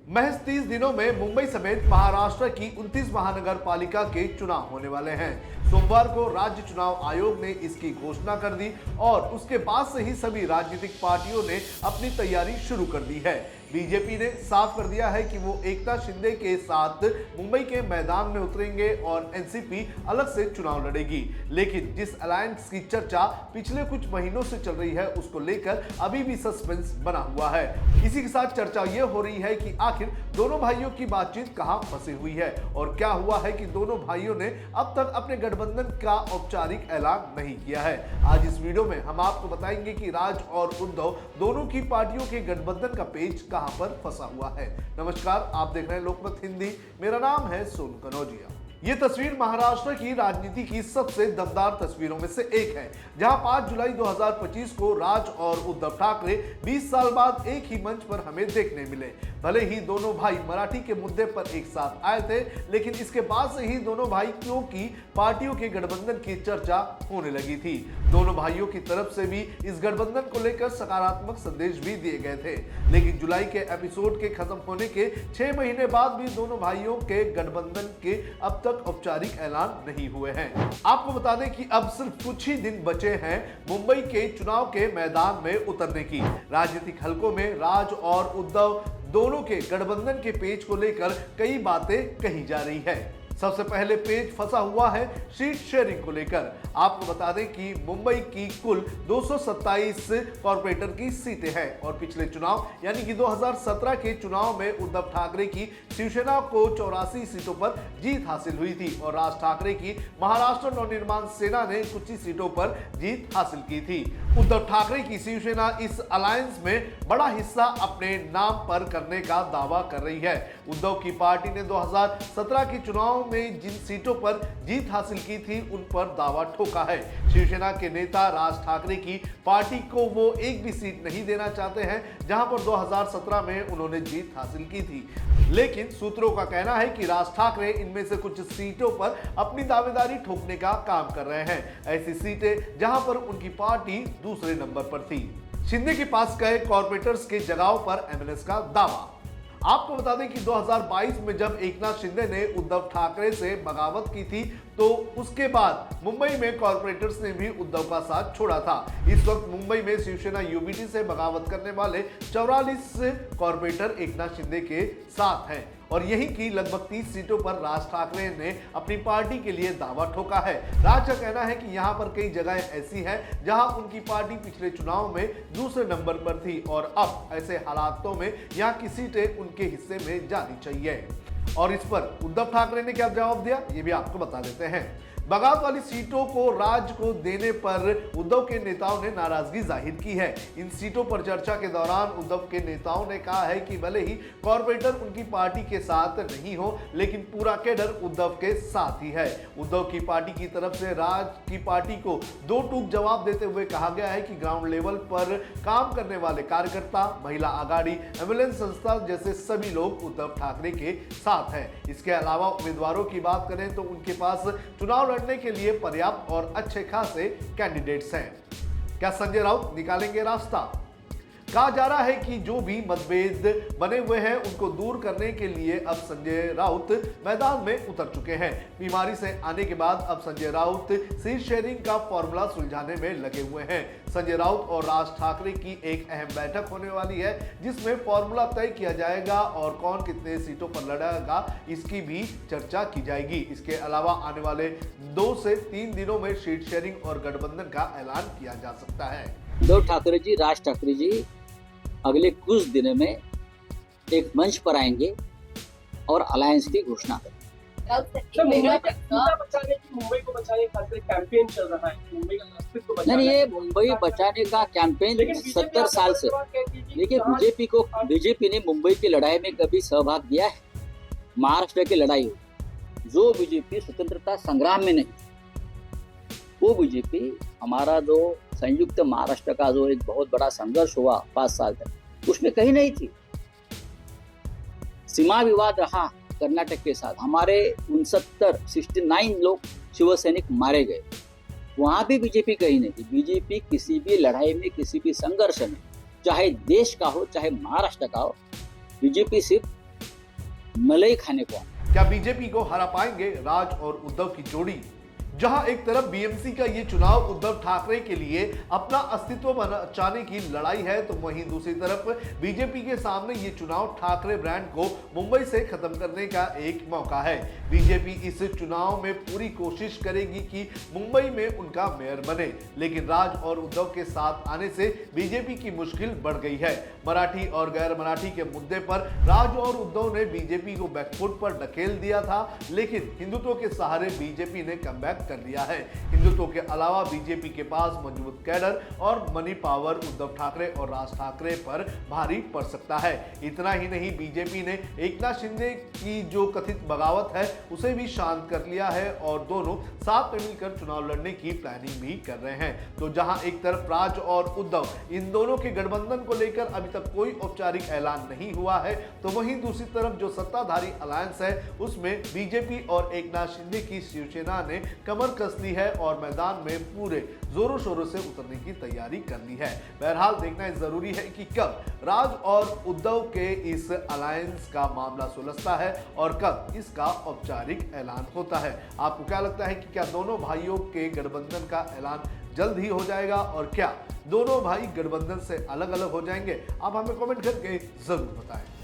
महज 30 दिनों में मुंबई समेत महाराष्ट्र की 29 महानगर पालिका के चुनाव होने वाले हैं। सोमवार को राज्य चुनाव आयोग ने इसकी घोषणा कर दी और उसके बाद से ही सभी राजनीतिक पार्टियों ने अपनी तैयारी शुरू कर दी है। बीजेपी ने साफ कर दिया है कि वो एकनाथ शिंदे के साथ मुंबई के मैदान में उतरेंगे और एनसीपी अलग से चुनाव लड़ेगी। लेकिन जिस अलायंस की चर्चा पिछले कुछ महीनों से चल रही है उसको लेकर अभी भी सस्पेंस बना हुआ है। इसी के साथ चर्चा ये हो रही है कि आखिर दोनों भाइयों की बातचीत कहां फंसी हुई है और क्या हुआ है कि दोनों भाइयों ने अब तक अपने गठबंधन का औपचारिक ऐलान नहीं किया है। आज इस वीडियो में हम आपको बताएंगे कि राज और उद्धव दोनों की पार्टियों के गठबंधन का पेच कहां पर फंसा हुआ है। नमस्कार, आप देख रहे हैं लोकमत हिंदी। मेरा नाम है सोनू कनौजिया। ये तस्वीर महाराष्ट्र की राजनीति की सबसे दमदार तस्वीरों में से एक है, जहां 5 जुलाई 2025 को राज और उद्धव ठाकरे 20 साल बाद एक ही मंच पर हमें देखने मिले। भले ही दोनों भाई मराठी के मुद्दे पर एक साथ आए थे, लेकिन इसके बाद से ही दोनों भाइयों की पार्टियों के गठबंधन की चर्चा होने लगी थी। दोनों भाइयों की तरफ से भी इस गठबंधन को लेकर सकारात्मक संदेश भी दिए गए थे, लेकिन जुलाई के एपिसोड के खत्म होने के 6 महीने बाद भी दोनों भाइयों के गठबंधन के अब तक औपचारिक ऐलान नहीं हुए हैं। आपको बता दें कि अब सिर्फ कुछ ही दिन बचे हैं मुंबई के चुनाव के मैदान में उतरने की। राजनीतिक हलकों में राज और उद्धव दोनों के गठबंधन के पेच को लेकर कई बातें कही जा रही है। सबसे पहले पेज फंसा हुआ है सीट शेयरिंग को लेकर। आपको बता दें कि मुंबई की कुल 227 कॉर्पोरेटर की सीटें हैं और पिछले चुनाव यानी कि 2017 के चुनाव में उद्धव ठाकरे की शिवसेना को 84 सीटों पर जीत हासिल हुई थी और राज ठाकरे की महाराष्ट्र नवनिर्माण सेना ने कुछ ही सीटों पर जीत हासिल की थी। उद्धव ठाकरे की शिवसेना इस अलायंस में बड़ा हिस्सा अपने नाम पर करने का दावा कर रही है। उद्धव की पार्टी ने 2017 के चुनाव में जिन सीटों पर जीत हासिल की थी उन पर दावा ठोका है। शिवसेना के नेता राज ठाकरे की पार्टी को वो एक भी सीट नहीं देना चाहते हैं, जहां पर 2017 में उन्होंने जीत हासिल की थी। लेकिन सूत्रों का कहना है कि राज ठाकरे इनमें से कुछ सीटों पर अपनी दावेदारी ठोकने का काम कर रहे हैं। ऐसी सीटें जहां पर उनकी पार्टी दूसरे नंबर पर थी। शिंदे के पास गए कॉर्पोरेटर्स के जगहों पर एमएनएस का दावा। आपको बता दें कि 2022 में जब एकनाथ शिंदे ने उद्धव ठाकरे से बगावत की थी तो उसके बाद मुंबई में कॉर्पोरेटर्स ने भी उद्धव का साथ छोड़ा था। इस वक्त मुंबई में शिवसेना यूबीटी से बगावत करने वाले 44 कॉर्पोरेटर एकनाथ शिंदे के साथ हैं और यहीं की लगभग 30 सीटों पर राज ठाकरे ने अपनी पार्टी के लिए दावा ठोका है। राज का कहना है कि यहां पर कई जगहें ऐसी हैं जहां उनकी पार्टी पिछले चुनाव में दूसरे नंबर पर थी और अब ऐसे हालातों में यहां की सीटें उनके हिस्से में जानी चाहिए। और इस पर उद्धव ठाकरे ने क्या जवाब दिया, ये भी आपको बता देते हैं। बगावत वाली सीटों को राज को देने पर उद्धव के नेताओं ने नाराजगी जाहिर की है। इन सीटों पर चर्चा के दौरान उद्धव के नेताओं ने कहा है कि भले ही कॉर्पोरेटर उनकी पार्टी के साथ नहीं हो, लेकिन पूरा कैडर उद्धव के साथ ही है। उद्धव की पार्टी की तरफ से राज की पार्टी को दो टूक जवाब देते हुए कहा गया है कि ग्राउंड लेवल पर काम करने वाले कार्यकर्ता, महिला आघाड़ी, एम्बुलेंस संस्था जैसे सभी लोग उद्धव ठाकरे के साथ हैं। इसके अलावा उम्मीदवारों की बात करें तो उनके पास चुनाव लड़ने के लिए पर्याप्त और अच्छे खासे कैंडिडेट्स हैं। क्या संजय राउत निकालेंगे रास्ता? कहा जा रहा है कि जो भी मतभेद बने हुए हैं उनको दूर करने के लिए अब संजय राउत मैदान में उतर चुके हैं। बीमारी से आने के बाद अब संजय राउत सीट शेयरिंग का फॉर्मूला सुलझाने में लगे हुए हैं। संजय राउत और राज ठाकरे की एक अहम बैठक होने वाली है जिसमें फॉर्मूला तय किया जाएगा और कौन कितने सीटों पर लड़ेगा इसकी भी चर्चा की जाएगी। इसके अलावा आने वाले 2 से 3 दिनों में सीट शेयरिंग और गठबंधन का ऐलान किया जा सकता है। उद्धव ठाकरे जी, राज ठाकरे जी अगले कुछ दिनों में एक मंच पर आएंगे और अलायंस की घोषणा करेंगे। मुंबई को बचाने का कैंपेन चल रहा है, मुंबई का अस्तित्व बचाने। नहीं, ये मुंबई बचाने का कैंपेन 70 साल से। देखिए, बीजेपी ने मुंबई की लड़ाई में कभी सहभाग दिया है? महाराष्ट्र की लड़ाई हुई, जो बीजेपी स्वतंत्रता संग्राम में नहीं, वो बीजेपी हमारा जो संयुक्त महाराष्ट्र का जो एक बहुत बड़ा संघर्ष हुआ 5 साल तक, उसमें कहीं नहीं थी। सीमा विवाद रहा कर्नाटक के साथ, हमारे 69 लोग शिवसैनिक मारे गए, वहां भी बीजेपी कहीं नहीं थी। बीजेपी किसी भी लड़ाई में, किसी भी संघर्ष में, चाहे देश का हो चाहे महाराष्ट्र का हो, बीजेपी सिर्फ मलाई खाने को आना। क्या बीजेपी को हरा पाएंगे राज और उद्धव की जोड़ी? जहां एक तरफ बीएमसी का ये चुनाव उद्धव ठाकरे के लिए अपना अस्तित्व बचाने की लड़ाई है, तो वहीं दूसरी तरफ बीजेपी के सामने ये चुनाव ठाकरे ब्रांड को मुंबई से खत्म करने का एक मौका है। बीजेपी इस चुनाव में पूरी कोशिश करेगी कि मुंबई में उनका मेयर बने, लेकिन राज और उद्धव के साथ आने से बीजेपी की मुश्किल बढ़ गई है। मराठी और गैर मराठी के मुद्दे पर राज और उद्धव ने बीजेपी को बैकफुट पर ढकेल दिया था, लेकिन हिंदुत्व के सहारे बीजेपी ने कमबैक कर लिया है। हिंदुत्व के अलावा बीजेपी के पास मजबूत कैडर और मनी पावर उद्धव ठाकरे और राज ठाकरे पर भारी पड़ सकता है। इतना ही नहीं, बीजेपी ने एकनाथ शिंदे की जो कथित बगावत है उसे भी शांत कर लिया है और दोनों साथ में मिलकर चुनाव लड़ने की प्लानिंग भी कर रहे हैं। तो जहां एक तरफ राज और उद्धव, इन दोनों के गठबंधन को लेकर अभी तक कोई औपचारिक ऐलान नहीं हुआ है, तो वहीं दूसरी तरफ जो सत्ताधारी अलायंस है उसमें बीजेपी और एकनाथ शिंदे की शिवसेना ने कमर कस ली है और मैदान में पूरे जोरों शोरों से उतरने की तैयारी कर ली है। बहरहाल देखना जरूरी है कि कब राज और उद्धव के इस अलायंस का मामला सुलझता है और कब इसका औपचारिक ऐलान होता है। आपको क्या लगता है कि क्या दोनों भाइयों के गठबंधन का ऐलान जल्द ही हो जाएगा और क्या दोनों भाई गठबंधन से अलग अलग हो जाएंगे? आप हमें कमेंट करके जरूर बताएं।